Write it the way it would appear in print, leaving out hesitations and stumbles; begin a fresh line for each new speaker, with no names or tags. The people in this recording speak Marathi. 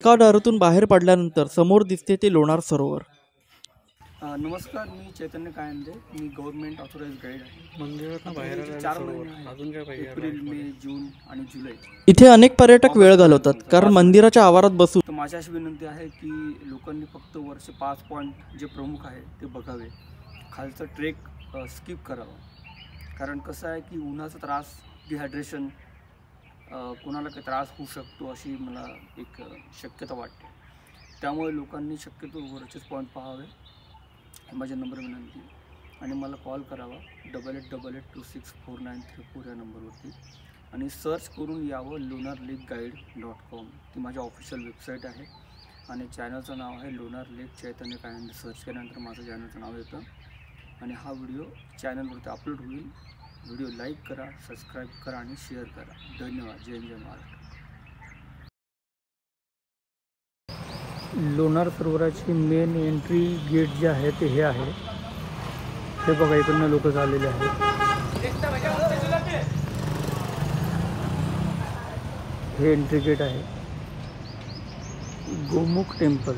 एका दारातून बाहेर पडल्यानंतर समोर दिसते ते लोणार सरोवर।
नमस्कार, मी चैतन्य कायंदे। मी गव्हर्नमेंट ऑथोराइज गाईड आहे।
मंदिरातून बाहेर आलेलं
4
सरोवर
महिने
अजून काय पाहिजे
एप्रिल, मे, जून आणि जुलै
इथे अनेक पर्यटक वेळ घालवतात कारण मंदिराच्या आवारात बसून
तर माझी अशी विनंती आहे की लोकांनी फक्त वरचे 5 पॉईंट जे प्रमुख आहे ते बघावे, खालचं ट्रेक स्किप करावं। कारण कसं आहे की उन्हाचा त्रास, डिहायड्रेशन, कोणाला काही त्रास होऊ शकतो अशी मला एक शक्यता वाटते। त्यामुळे लोकांनी शक्यतो वरचेच पॉईंट पाहावे, माझा नंबर विनंती आणि मला कॉल करावा 8888264934 या नंबरवरती आणि सर्च करून यावं lunarlakeguide.com। ती माझी ऑफिशियल वेबसाईट आहे आणि चॅनलचं नाव आहे लोणार लेक चैतन्य कायंदे। सर्च केल्यानंतर माझं चॅनलचं नाव येतं आणि हा व्हिडिओ चॅनलवरती अपलोड होईल। व्हिडिओ लाईक करा, सबस्क्राईब करा आणि शेअर करा। धन्यवाद। जय जय महाराष्ट्र। लोणार सरोवराची मेन एंट्री गेट जे आहे ते हे आहे। हे बघा, इकडनं लोक चाललेले आहेत। हे एंट्री गेट आहे, गोमुख टेम्पल।